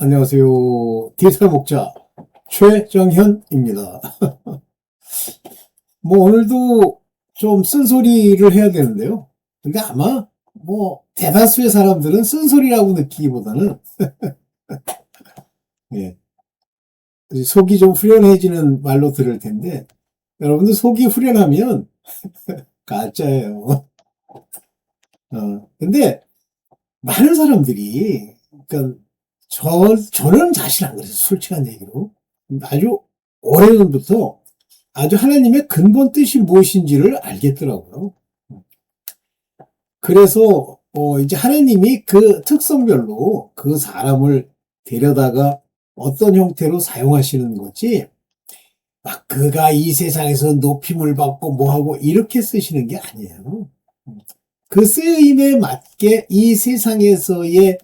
안녕하세요. 디지털 목자 최정현입니다. 뭐 오늘도 좀 쓴소리를 해야 되는데요. 근데 아마 뭐 대다수의 사람들은 쓴소리라고 느끼기보다는 예, 속이 좀 후련해지는 말로 들을 텐데 여러분들 속이 후련하면 가짜예요. 근데 많은 사람들이 그러니까 저는 사실 안 그래요. 솔직한 얘기로. 아주 오래전부터 아주 하나님의 근본 뜻이 무엇인지를 알겠더라고요. 그래서 이제 하나님이 그 특성별로 그 사람을 데려다가 어떤 형태로 사용하시는 거지, 막 그가 이 세상에서 높임을 받고 뭐하고 이렇게 쓰시는 게 아니에요. 그 쓰임에 맞게 이 세상에서의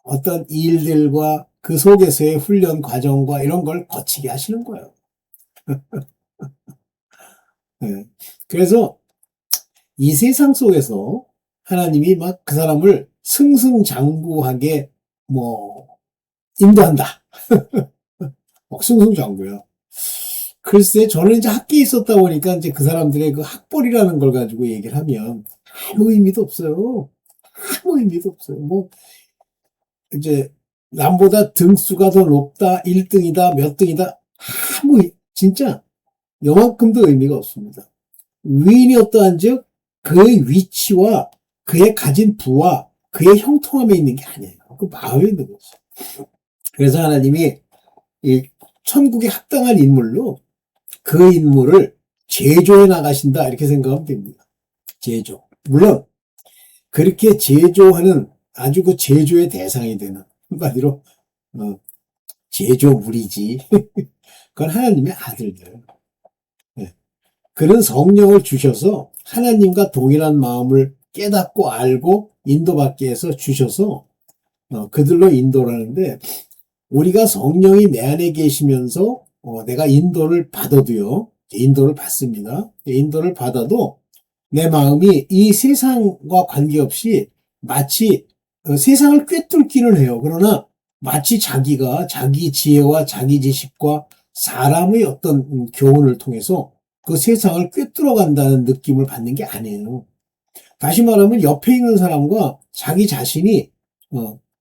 어떤 일들과 그 속에서의 훈련 과정과 이런 걸 거치게 하시는 거예요. 네. 그래서 이 세상 속에서 하나님이 막 그 사람을 승승장구하게 뭐 인도한다. 막 승승장구야. 글쎄, 저는 이제 학교에 있었다 보니까 이제 그 사람들의 그 학벌이라는 걸 가지고 얘기를 하면 아무 의미도 없어요. 아무 의미도 없어요. 뭐 이제 남보다 등수가 더 높다, 1등이다, 몇 등이다. 진짜 요만큼도 의미가 없습니다. 위인이 어떠한즉 그의 위치와 그의 가진 부와 그의 형통함에 있는 게 아니에요. 그 마음에 있는 거죠. 그래서 하나님이 이 천국에 합당한 인물로 그 인물을 제조해 나가신다 이렇게 생각하면 됩니다. 제조. 물론 그렇게 제조하는 아주 그 제조의 대상이 되는 한마디로 제조물이지. 그건 하나님의 아들들. 네. 그런 성령을 주셔서 하나님과 동일한 마음을 깨닫고 알고 인도받게 해서 주셔서 그들로 인도를 하는데, 우리가 성령이 내 안에 계시면서 내가 인도를 받아도요. 인도를 받습니다. 인도를 받아도 내 마음이 이 세상과 관계없이 마치 세상을 꿰뚫기는 해요. 그러나 마치 자기가 자기 지혜와 자기 지식과 사람의 어떤 교훈을 통해서 그 세상을 꿰뚫어 간다는 느낌을 받는 게 아니에요. 다시 말하면 옆에 있는 사람과 자기 자신이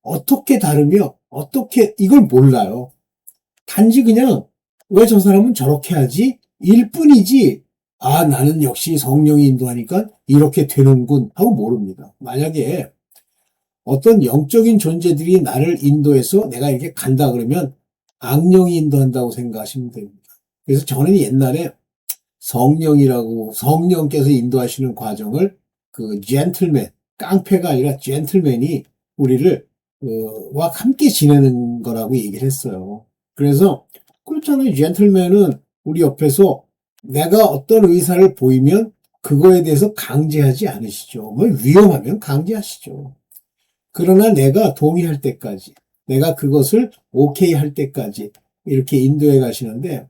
어떻게 다르며 어떻게 이걸 몰라요. 단지 그냥 왜 저 사람은 저렇게 하지? 일 뿐이지. 아, 나는 역시 성령이 인도하니까 이렇게 되는군 하고 모릅니다. 만약에 어떤 영적인 존재들이 나를 인도해서 내가 이렇게 간다 그러면 악령이 인도한다고 생각하시면 됩니다. 그래서 저는 옛날에 성령께서 인도하시는 과정을 그 젠틀맨, 깡패가 아니라 젠틀맨이 우리를 와 함께 지내는 거라고 얘기를 했어요. 그래서 그렇잖아요. 젠틀맨은 우리 옆에서 내가 어떤 의사를 보이면 그거에 대해서 강제하지 않으시죠. 뭐 위험하면 강제하시죠. 그러나 내가 동의할 때까지, 내가 그것을 오케이 할 때까지 이렇게 인도해 가시는데,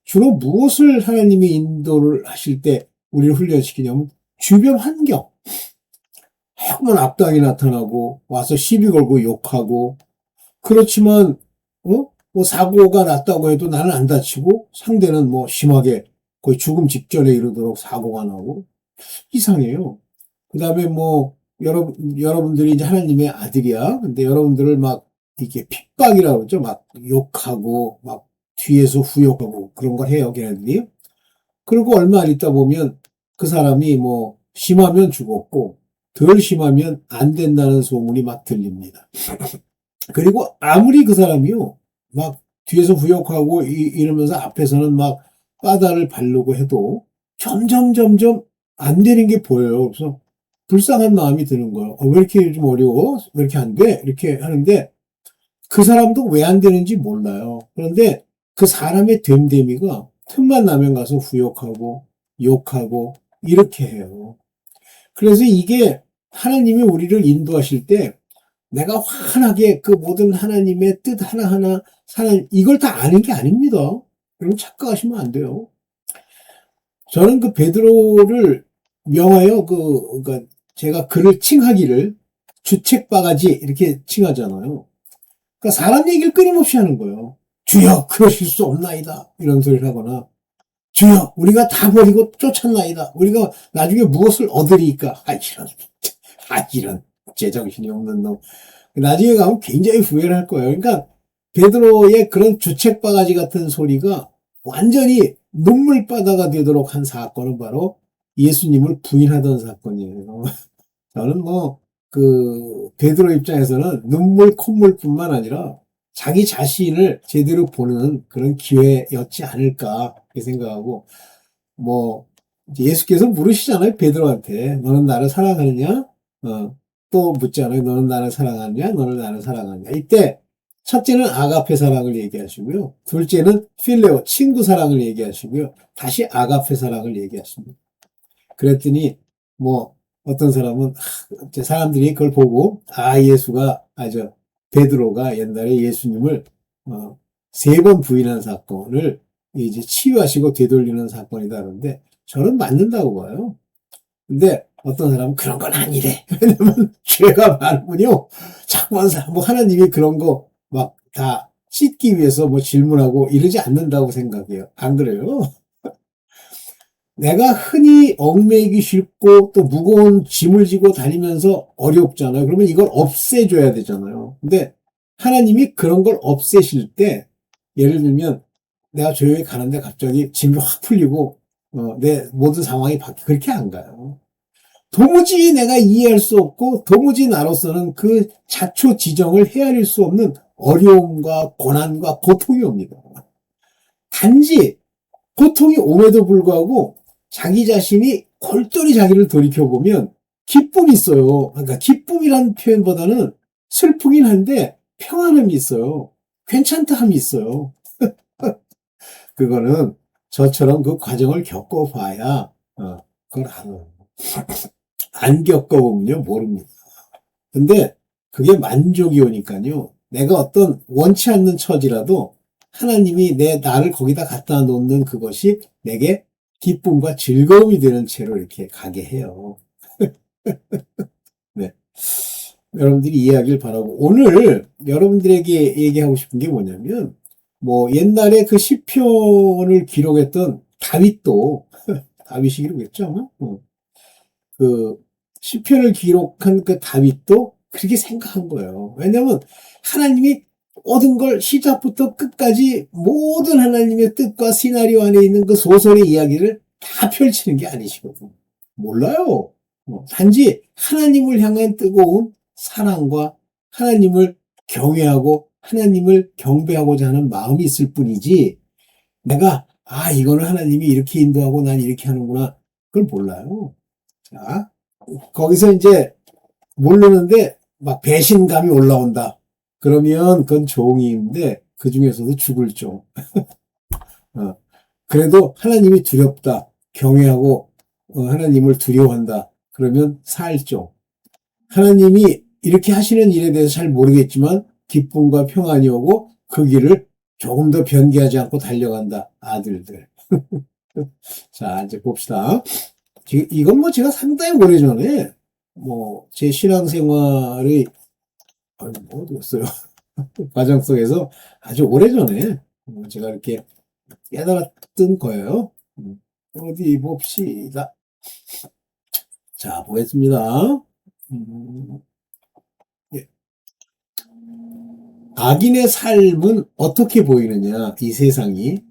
주로 무엇을 하나님이 인도를 하실 때 우리를 훈련시키냐면 주변 환경. 조금만 악당이 나타나고 와서 시비 걸고 욕하고, 그렇지만 뭐 사고가 났다고 해도 나는 안 다치고 상대는 뭐 심하게 거의 죽음 직전에 이르도록 사고가 나고 이상해요. 그 다음에 뭐 여러분들이 이제 하나님의 아들이야. 근데 여러분들을 막 이게 핍박이라고 그러죠. 막 욕하고 막 뒤에서 후욕하고 그런 걸 해요, 걔네들이. 그리고 얼마 안 있다 보면 그 사람이 뭐 심하면 죽었고 덜 심하면 안 된다는 소문이 막 들립니다. 그리고 아무리 그 사람이요, 막 뒤에서 후욕하고 이러면서 앞에서는 막 바다를 바르고 해도 점점 안 되는 게 보여요. 그래서 불쌍한 마음이 드는 거예요. 왜 이렇게 요즘 어려워? 왜 이렇게 안 돼? 이렇게 하는데 그 사람도 왜 안 되는지 몰라요. 그런데 그 사람의 됨됨이가 틈만 나면 가서 후욕하고 욕하고 이렇게 해요. 그래서 이게 하나님이 우리를 인도하실 때 내가 환하게 그 모든 하나님의 뜻 하나하나 이걸 다 아는 게 아닙니다. 여러분 착각하시면 안 돼요. 저는 그 베드로를 명하여 그러니까 제가 그를 칭하기를 주책바가지 이렇게 칭하잖아요. 그러니까 사람 얘기를 끊임없이 하는 거예요. 주여, 그러실 수 없나이다. 이런 소리를 하거나, 주여, 우리가 다 버리고 쫓았나이다. 우리가 나중에 무엇을 얻으리까? 이런, 제정신이 없는 놈. 나중에 가면 굉장히 후회를 할 거예요. 그러니까, 베드로의 그런 주책바가지 같은 소리가 완전히 눈물바다가 되도록 한 사건은 바로 예수님을 부인하던 사건이에요. 저는 베드로 입장에서는 눈물, 콧물뿐만 아니라 자기 자신을 제대로 보는 그런 기회였지 않을까, 그렇게 생각하고, 예수께서 물으시잖아요, 베드로한테. 너는 나를 사랑하느냐? 또 묻잖아요. 너는 나를 사랑하느냐? 너는 나를 사랑하느냐? 이때, 첫째는 아가페 사랑을 얘기하시고요. 둘째는 필레오, 친구 사랑을 얘기하시고요. 다시 아가페 사랑을 얘기하십니다. 그랬더니, 어떤 사람은, 사람들이 그걸 보고, 베드로가 옛날에 예수님을, 3번 부인한 사건을 이제 치유하시고 되돌리는 사건이다. 그런데 저는 맞는다고 봐요. 근데 어떤 사람은 그런 건 아니래. 왜냐면 죄가 많으면요. 자꾸만 하나님이 그런 거 막 다 씻기 위해서 질문하고 이러지 않는다고 생각해요. 안 그래요? 내가 흔히 얽매이기 쉽고 또 무거운 짐을 지고 다니면서 어렵잖아요. 그러면 이걸 없애줘야 되잖아요. 근데 하나님이 그런 걸 없애실 때 예를 들면 내가 조용히 가는데 갑자기 짐이 확 풀리고 내 모든 상황이 바뀌고 그렇게 안 가요. 도무지 내가 이해할 수 없고 도무지 나로서는 그 자초지정을 헤아릴 수 없는 어려움과 고난과 고통이 옵니다. 단지 고통이 옴에도 불구하고 자기 자신이 골똘히 자기를 돌이켜보면 기쁨이 있어요. 그러니까 기쁨이란 표현보다는 슬프긴 한데 평안함이 있어요. 괜찮다함이 있어요. 그거는 저처럼 그 과정을 겪어봐야 그걸 알아요. 안 겪어보면요 모릅니다. 근데 그게 만족이 오니까요. 내가 어떤 원치 않는 처지라도 하나님이 나를 거기다 갖다 놓는 그것이 내게 기쁨과 즐거움이 되는 채로 이렇게 가게 해요. 네. 여러분들이 이해하길 바라고 오늘 여러분들에게 얘기하고 싶은 게 뭐냐면 옛날에 그 시편을 기록했던 다윗도 다윗이 기록했죠. 그 시편을 기록한 그 다윗도 그렇게 생각한 거예요. 왜냐하면 하나님이 모든 걸 시작부터 끝까지 모든 하나님의 뜻과 시나리오 안에 있는 그 소설의 이야기를 다 펼치는 게 아니시거든. 몰라요. 단지 하나님을 향한 뜨거운 사랑과 하나님을 경외하고 하나님을 경배하고자 하는 마음이 있을 뿐이지 내가 이거는 하나님이 이렇게 인도하고 난 이렇게 하는구나 그걸 몰라요. 자, 거기서 이제 모르는데 막 배신감이 올라온다. 그러면 그건 종인데 그 중에서도 죽을 종. 그래도 하나님이 두렵다. 경외하고 하나님을 두려워한다. 그러면 살 종. 하나님이 이렇게 하시는 일에 대해서 잘 모르겠지만 기쁨과 평안이 오고 그 길을 조금 더 변개하지 않고 달려간다. 아들들. 자, 이제 봅시다. 이건 제가 상당히 오래전에 제 신앙생활의 어디였어요? 과정 속에서 아주 오래전에 제가 이렇게 깨달았던 거예요. 어디 봅시다. 자, 보겠습니다. 예. 악인의 삶은 어떻게 보이느냐, 이 세상이.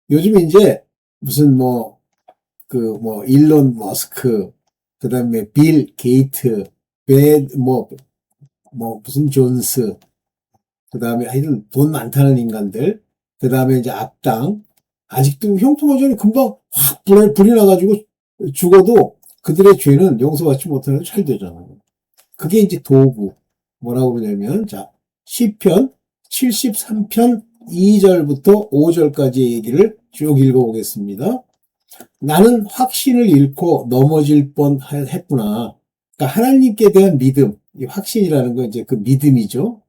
요즘 이제 무슨 일론 머스크, 그 다음에 빌 게이트, 무슨 존스, 그 다음에 하여튼 돈 많다는 인간들, 그 다음에 이제 악당, 아직도 형통하자니 금방 확 불이 나가지고 죽어도 그들의 죄는 용서받지 못하는 잘 되잖아요. 그게 이제 도구. 뭐라고 그러냐면, 자, 시편 73편 2절부터 5절까지 얘기를 쭉 읽어보겠습니다. 나는 확신을 잃고 넘어질 뻔 했구나. 그러니까 하나님께 대한 믿음, 이 확신이라는 건 이제 그 믿음이죠.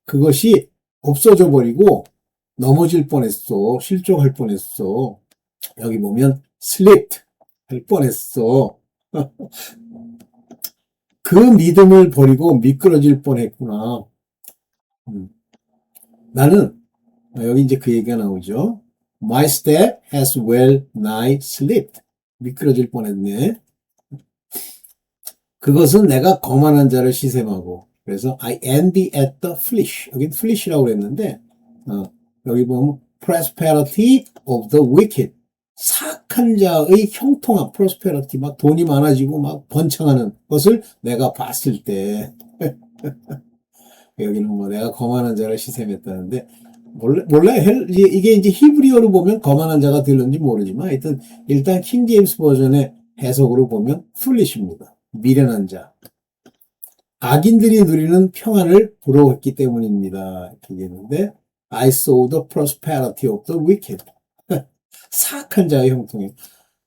그것이 없어져 버리고 넘어질 뻔했어. 실족할 뻔했어. 여기 보면 slipped 할 뻔했어. 그 믿음을 버리고 미끄러질 뻔했구나. 나는 여기 이제 그 얘기가 나오죠. My step has well nigh slipped. 미끄러질 뻔했네. 그것은 내가 거만한 자를 시샘하고. 그래서 I envy at the foolish. 여긴 foolish라고 그랬는데 여기 보면 prosperity of the wicked. 사악한 자의 형통함, prosperity, 막 돈이 많아지고 막 번창하는 것을 내가 봤을 때 여기는 뭐 내가 거만한 자를 시샘했다는데 몰라요. 이게 이제 히브리어로 보면 거만한 자가 들는지 모르지만 하여튼 일단 킹 제임스 버전의 해석으로 보면 foolish입니다. 미련한 자. 악인들이 누리는 평안을 부러웠기 때문입니다. 이렇게 얘기했는데 I saw the prosperity of the wicked. 사악한 자의 형통이에요.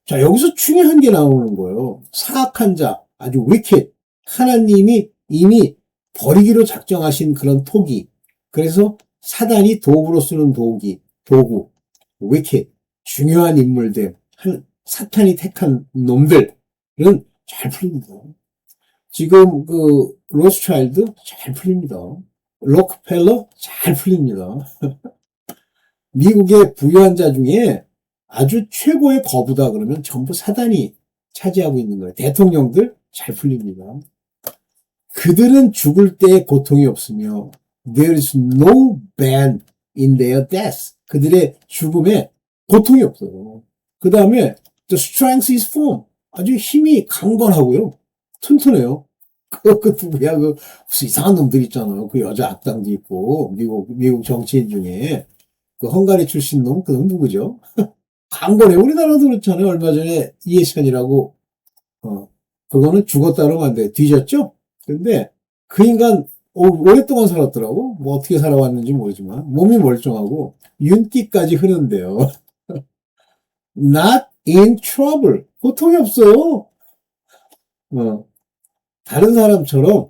자, 여기서 중요한 게 나오는 거예요. 사악한 자, 아주 wicked. 하나님이 이미 버리기로 작정하신 그런 토기. 그래서 사단이 도구로 쓰는 도구, wicked. 중요한 인물들, 사탄이 택한 놈들은 잘 풀립니다. 지금 로스차일드 잘 풀립니다. 록펠러 잘 풀립니다. 미국의 부유한 자 중에 아주 최고의 거부다 그러면 전부 사단이 차지하고 있는 거예요. 대통령들 잘 풀립니다. 그들은 죽을 때 고통이 없으며 there is no pain in their death. 그들의 죽음에 고통이 없어요. 그 다음에 the strength is firm. 아주 힘이 강건하고요. 튼튼해요. 그 누구야? 무슨 이상한 놈들 있잖아요. 그 여자 악당도 있고 미국 정치인 중에 그 헝가리 출신 놈 그건 누구죠? 강건해. 우리나라도 그렇잖아요. 얼마 전에 이해찬이라고 그거는 죽었다 그러면 안 돼. 뒤졌죠? 근데 그 인간 오랫동안 살았더라고. 뭐 어떻게 살아왔는지 모르지만 몸이 멀쩡하고 윤기까지 흐른대요. Not in trouble. 고통이 없어요. 다른 사람처럼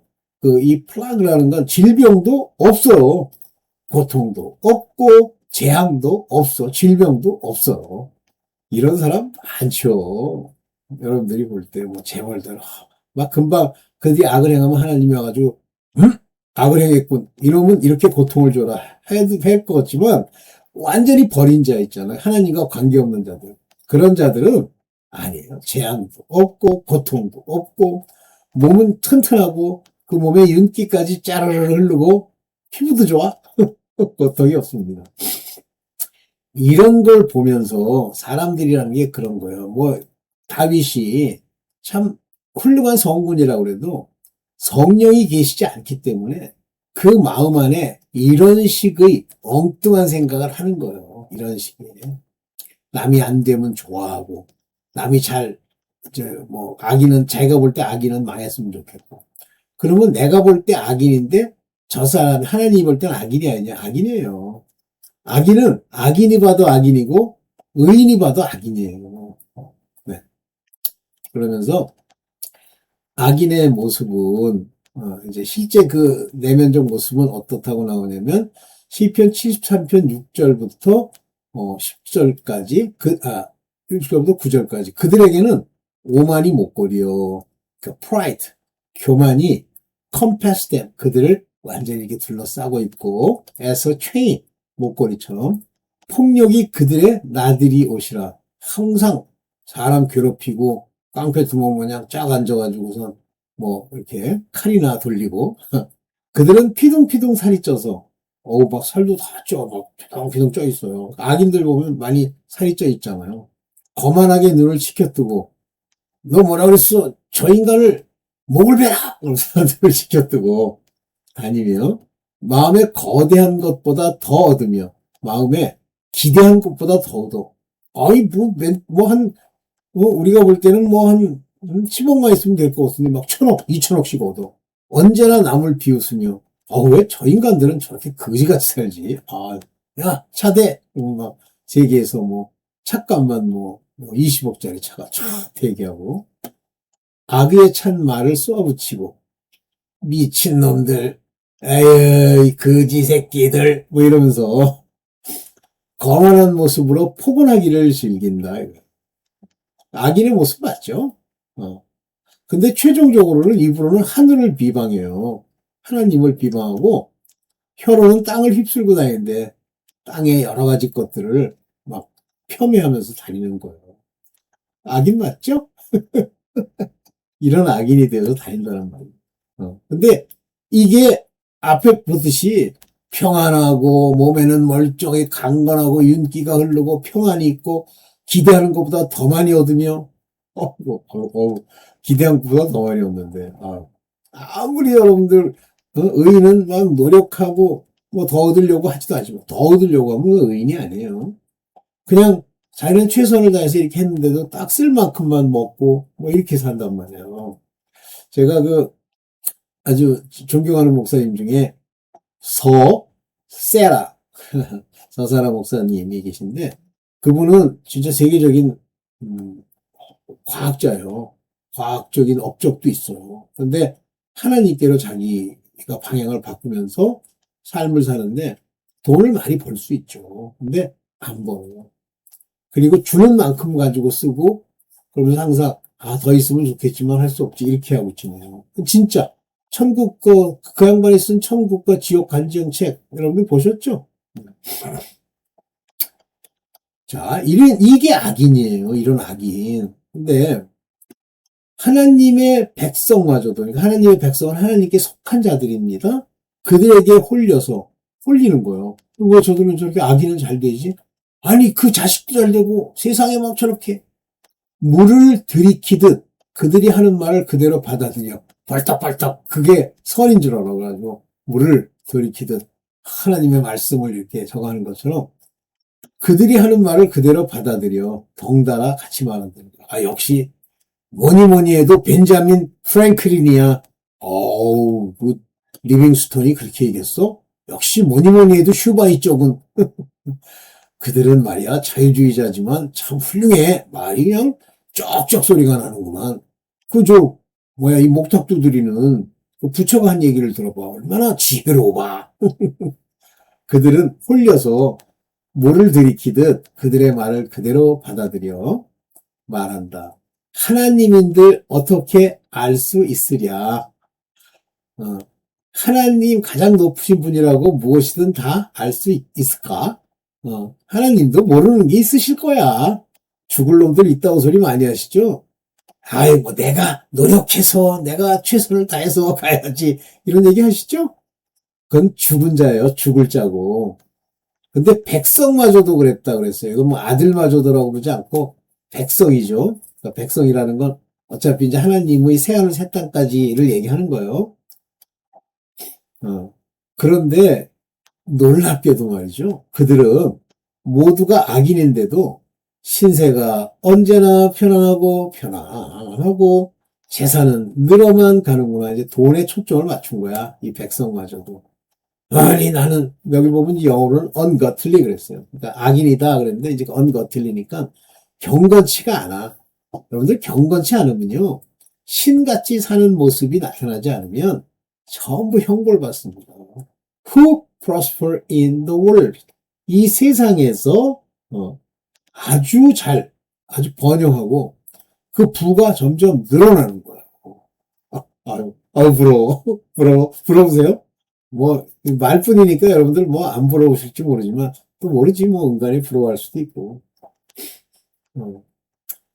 이 플라그라는 건 질병도 없어요. 고통도 없고 재앙도 없어. 질병도 없어요. 이런 사람 많죠. 여러분들이 볼 때 뭐 재벌들 막 금방 그 뒤에 악을 행하면 하나님이 와가지고 악을 행했군. 이러면 이렇게 고통을 줘라 해도 할 것 같지만 완전히 버린 자 있잖아요. 하나님과 관계없는 자들. 그런 자들은 아니에요. 재앙도 없고 고통도 없고 몸은 튼튼하고 그 몸에 윤기까지 짜르르 흐르고 피부도 좋아. 고통이 없습니다. 이런 걸 보면서 사람들이라는 게 그런 거예요. 뭐 다윗이 참 훌륭한 성군이라고 그래도 성령이 계시지 않기 때문에 그 마음 안에 이런 식의 엉뚱한 생각을 하는 거예요. 이런 식의 남이 안 되면 좋아하고 남이 악인은 자기가 볼 때 악인은 망했으면 좋겠고 그러면 내가 볼 때 악인인데 저 사람 하나님이 볼 때는 악인이 아니냐? 악인이에요. 악인은 악인이 봐도 악인이고 의인이 봐도 악인이에요. 네. 그러면서 악인의 모습은 이제 실제 그 내면적 모습은 어떻다고 나오냐면 시편 73편 6절부터 10절까지 6절부터 9절까지 그들에게는 오만이 목걸이요. 그 pride 교만이 compass them 그들을 완전히 이렇게 둘러싸고 있고 as a chain 목걸이처럼 폭력이 그들의 나들이 옷이라 항상 사람 괴롭히고 깡패 두목 마냥 쫙 앉아가지고선 뭐 이렇게 칼이나 돌리고 그들은 피둥피둥 살이 쪄서 막 살도 다 쪄, 막 피둥피둥 쪄 있어요. 악인들 보면 많이 살이 쪄 있잖아요. 거만하게 눈을 치켜뜨고 너 뭐라 그랬어? 저 인간을 목을 베라! 그러면서 눈을 치켜뜨고 다니며 마음에 거대한 것보다 더 얻으며 마음에 기대한 것보다 더 얻어. 아이 우리가 볼 때는 한 10억만 있으면 될 것 같은데 막 1,000억, 2,000억씩 얻어. 언제나 남을 비웃으며 왜 저 인간들은 저렇게 거지같이 살지? 야, 차대! 막 세계에서 차값만 20억짜리 차가 촥 대기하고 악의에 찬 말을 쏘아붙이고 미친놈들 에이 거지 새끼들 이러면서 거만한 모습으로 포근하기를 즐긴다. 악인의 모습 맞죠? 근데 최종적으로는 입으로는 하늘을 비방해요. 하나님을 비방하고 혀로는 땅을 휩쓸고 다니는데 땅의 여러 가지 것들을 막 폄훼하면서 다니는 거예요. 악인 맞죠? 이런 악인이 되어서 다닌다는 말이에요. 근데 이게 앞에 보듯이 평안하고 몸에는 멀쩡히 강건하고 윤기가 흐르고 평안이 있고 기대하는 것보다 더 많이 얻으며 기대한 것보다 더 많이 얻는데 아무리 여러분들 의인은 막 노력하고 뭐 더 얻으려고 하지도 않지만 더 얻으려고 하면 의인이 아니에요. 그냥 자기는 최선을 다해서 이렇게 했는데도 딱 쓸 만큼만 먹고 뭐 이렇게 산단 말이에요. 제가 아주 존경하는 목사님 중에 세라 서사라 목사님이 계신데 그분은 진짜 세계적인 과학자예요. 과학적인 업적도 있어요. 근데 하나님께로 자기가 방향을 바꾸면서 삶을 사는데 돈을 많이 벌 수 있죠. 근데 안 벌어요. 그리고 주는 만큼 가지고 쓰고 그러면서 항상 더 있으면 좋겠지만 할 수 없지 이렇게 하고 지내요. 진짜 그 양반이 쓴 천국과 지옥 간지형 책 여러분들 보셨죠? 자, 이게 악인이에요. 이런 악인. 근데 하나님의 백성마저도, 그러니까 하나님의 백성은 하나님께 속한 자들입니다. 그들에게 홀리는 거예요. 왜 저들은 저렇게 악인은 잘 되지? 아니, 그 자식도 잘 되고 세상에 막 저렇게 물을 들이키듯 그들이 하는 말을 그대로 받아들여. 벌떡벌떡 그게 선인 줄 알아가지고 물을 들이키듯 하나님의 말씀을 이렇게 적어하는 것처럼 그들이 하는 말을 그대로 받아들여 덩달아 같이 말한다는 거야. 역시 뭐니 해도 벤자민 프랭클린이야. 그 리빙스톤이 그렇게 얘기했어? 역시 뭐니 해도 슈바이 쪽은 그들은 말이야 자유주의자지만 참 훌륭해. 말이 그냥 쩍쩍 소리가 나는구만. 이 목탁두드리는 그 부처가 한 얘기를 들어봐. 얼마나 지혜로워. 그들은 홀려서 물을 들이키듯 그들의 말을 그대로 받아들여 말한다. 하나님인들 어떻게 알 수 있으랴? 하나님 가장 높으신 분이라고 무엇이든 다 알 수 있을까? 하나님도 모르는 게 있으실 거야. 죽을 놈들 있다고 소리 많이 하시죠? 내가 노력해서, 내가 최선을 다해서 가야지. 이런 얘기 하시죠? 그건 죽은 자예요. 죽을 자고. 근데 백성마저도 그랬다 그랬어요. 이건 뭐 아들마저도라고 그러지 않고 백성이죠. 그러니까 백성이라는 건 어차피 이제 하나님의 새하늘 새 땅까지를 얘기하는 거예요. 그런데 놀랍게도 말이죠. 그들은 모두가 악인인데도 신세가 언제나 편안하고 재산은 늘어만 가는구나. 이제 돈에 초점을 맞춘 거야. 이 백성마저도. 아니 나는 여기 보면 영어로는 ungodly 그랬어요. 그러니까 악인이다 그랬는데 이제 ungodly니까 경건치가 않아. 여러분들 경건치 않으면요. 신같이 사는 모습이 나타나지 않으면 전부 형벌 받습니다. Who prosper in the world? 이 세상에서 아주 번영하고 그 부가 점점 늘어나는 거예요. 부러우세요? 말뿐이니까 여러분들 안 부러우실지 모르지만 또 모르지 은간히 부러워할 수도 있고.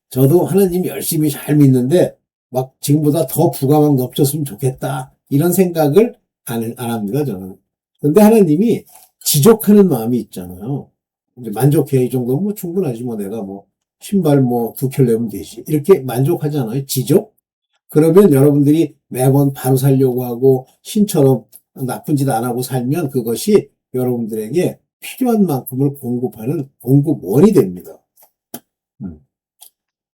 저도 하나님 열심히 잘 믿는데 막 지금보다 더 부가 막 넘쳤으면 좋겠다 이런 생각을 안 합니다 저는. 근데 하나님이 지족하는 마음이 있잖아요. 이제 만족해 이 정도면 충분하지 내가 신발 2켤 내면 되지 이렇게 만족하잖아요. 지족. 그러면 여러분들이 매번 바로 살려고 하고 신처럼 나쁜 짓 안 하고 살면 그것이 여러분들에게 필요한 만큼을 공급하는 공급원이 됩니다.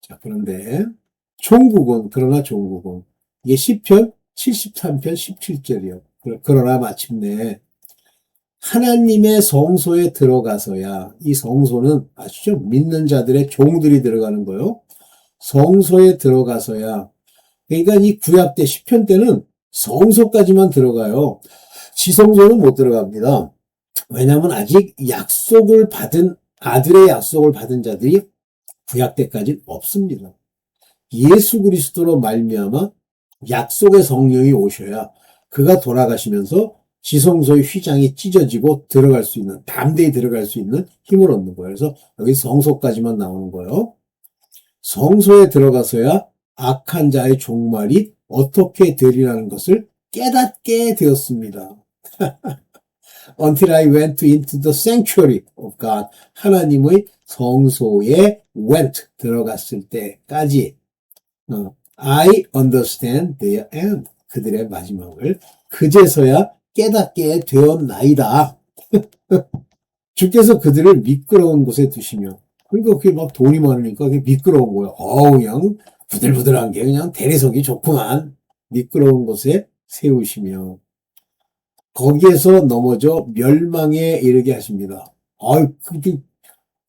자, 그런데 그러나 종국은 이게 시편 73편 17절이요. 그러나 마침내 하나님의 성소에 들어가서야, 이 성소는 아시죠? 믿는 자들의 종들이 들어가는 거요. 성소에 들어가서야. 그러니까 이 구약 때 시편 때는 성소까지만 들어가요. 지성소는 못 들어갑니다. 왜냐하면 아직 아들의 약속을 받은 자들이 구약 때까지 없습니다. 예수 그리스도로 말미암아 약속의 성령이 오셔야 그가 돌아가시면서 지성소의 휘장이 찢어지고 들어갈 수 있는, 담대히 들어갈 수 있는 힘을 얻는 거예요. 그래서 여기 성소까지만 나오는 거예요. 성소에 들어가서야 악한 자의 종말이 어떻게 되리라는 것을 깨닫게 되었습니다. Until I went into the sanctuary of God. 하나님의 성소에 went, 들어갔을 때까지 I understand their end. 그들의 마지막을 그제서야 깨닫게 되었나이다. 주께서 그들을 미끄러운 곳에 두시며, 그러니까 그게 막 돈이 많으니까 그게 미끄러운 거야. 그냥 부들부들한 게 그냥 대리석이 좋구만. 미끄러운 곳에 세우시며 거기에서 넘어져 멸망에 이르게 하십니다.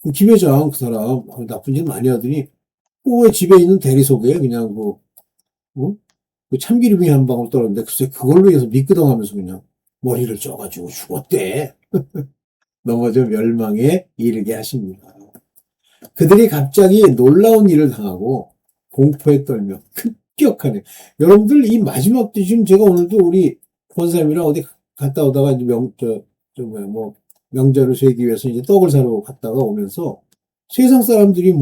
그 김회장 그 사람 나쁜 짓 많이 하더니 왜 집에 있는 대리석에 그냥 그 참기름이 한 방울 떨어졌는데 글쎄 그걸로 해서 미끄덩하면서 그냥 머리를 쪄가지고 죽었대. 넘어져 멸망에 이르게 하십니다. 그들이 갑자기 놀라운 일을 당하고 공포에 떨며 급격하네. 여러분들 이 마지막 때 지금 제가 오늘도 우리 권사님이랑 어디 갔다 오다가 이제 명절을 세기 위해서 이제 떡을 사러 갔다가 오면서 세상 사람들이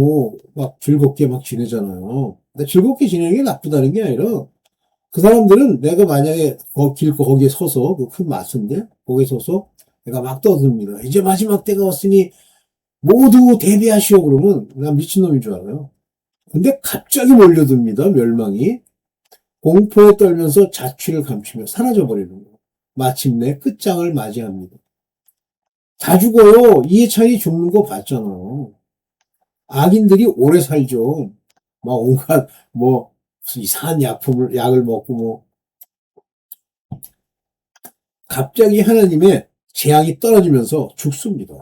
막 즐겁게 막 지내잖아요. 근데 즐겁게 지내는 게 나쁘다는 게 아니라 그 사람들은 내가 만약에 거기에 서서 그 큰 마스인데 거기에 서서 내가 막 떠듭니다. 이제 마지막 때가 왔으니 모두 대비하시오 그러면 난 미친놈인 줄 알아요. 근데 갑자기 몰려듭니다. 멸망이. 공포에 떨면서 자취를 감추며 사라져버리는 거예요. 마침내 끝장을 맞이합니다. 다 죽어요. 이해찬이 죽는 거 봤잖아요. 악인들이 오래 살죠. 막 온갖 이상한 약을 먹고 갑자기 하나님의 재앙이 떨어지면서 죽습니다.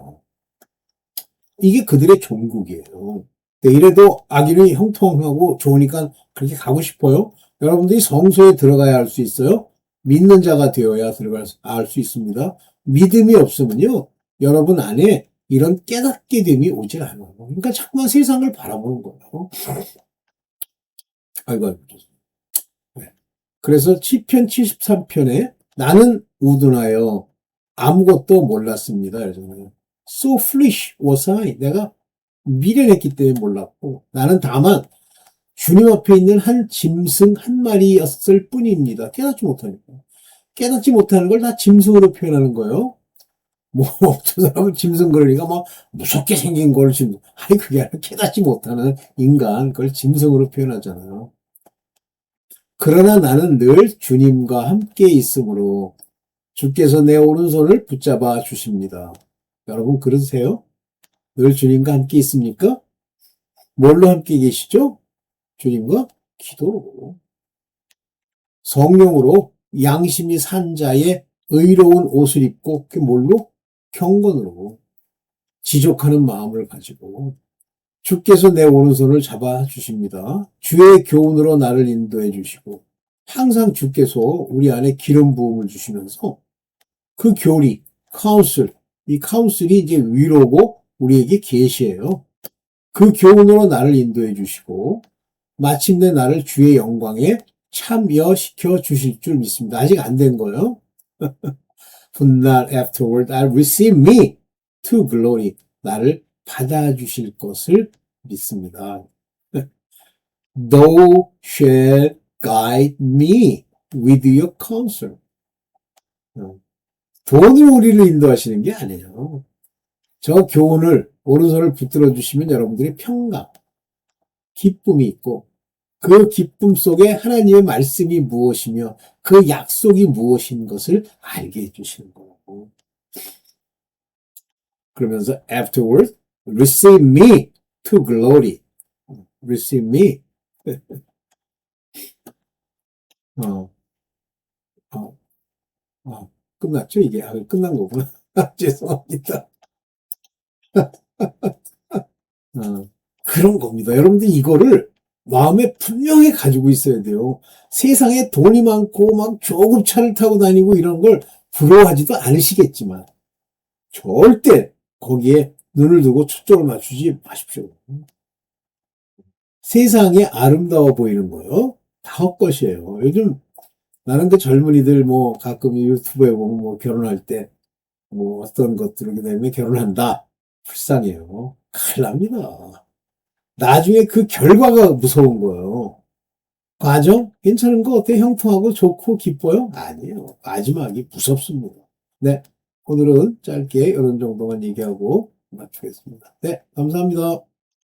이게 그들의 종국이에요. 이래도 악인이 형통하고 좋으니까 그렇게 가고 싶어요. 여러분들이 성소에 들어가야 할 수 있어요. 믿는 자가 되어야 알 수 있습니다. 믿음이 없으면요, 여러분 안에 이런 깨닫게 됨이 오질 않아요. 그러니까 자꾸만 세상을 바라보는 거예요. 아이고. 네. 그래서 시편 73편에 나는 우둔하여 아무것도 몰랐습니다. 그래서 So foolish was I. 내가 미련했기 때문에 몰랐고 나는 다만 주님 앞에 있는 한 짐승 한 마리였을 뿐입니다. 깨닫지 못하니까. 깨닫지 못하는 걸 다 짐승으로 표현하는 거예요. 저 사람은 짐승 그러니까 무섭게 생긴 걸 짐승. 아니 그게 아니라 깨닫지 못하는 인간 그걸 짐승으로 표현하잖아요. 그러나 나는 늘 주님과 함께 있으므로 주께서 내 오른손을 붙잡아 주십니다. 여러분 그러세요? 늘 주님과 함께 있습니까? 뭘로 함께 계시죠? 주님과 기도로. 성령으로 양심이 산 자의 의로운 옷을 입고 그게 뭘로? 경건으로. 지족하는 마음을 가지고 주께서 내 오른손을 잡아 주십니다. 주의 교훈으로 나를 인도해 주시고 항상 주께서 우리 안에 기름 부음을 주시면서 그 교리, 카운슬, 이 카운슬이 이제 위로고 우리에게 계시예요. 그 교훈으로 나를 인도해 주시고 마침내 나를 주의 영광에 참여시켜 주실 줄 믿습니다. 아직 안 된 거예요. But not afterward I receive me to glory. 나를 받아주실 것을 믿습니다. Thou shall guide me with your counsel. 돈으로 우리를 인도하시는 게 아니에요. 저 교훈을 오른손을 붙들어 주시면 여러분들의 평강, 기쁨이 있고 그 기쁨 속에 하나님의 말씀이 무엇이며 그 약속이 무엇인 것을 알게 해주시는 거고. 그러면서 afterward receive me to glory. receive me. 끝났죠 이게? 끝난 거구나. 죄송합니다. 그런 겁니다. 여러분들 이거를 마음에 분명히 가지고 있어야 돼요. 세상에 돈이 많고 막 조급차를 타고 다니고 이런 걸 부러워하지도 않으시겠지만 절대 거기에 눈을 두고 초점을 맞추지 마십시오. 세상에 아름다워 보이는 거요. 다 헛것이에요. 요즘 나는 그 젊은이들 뭐 가끔 유튜브에 보면 뭐 결혼할 때 뭐 어떤 것들이 되면 결혼한다. 불쌍해요. 큰일 납니다. 나중에 그 결과가 무서운 거예요. 과정? 괜찮은 거 어때? 형통하고 좋고 기뻐요? 아니에요. 마지막이 무섭습니다. 네. 오늘은 짧게 이런 정도만 얘기하고 마치겠습니다. 네. 감사합니다.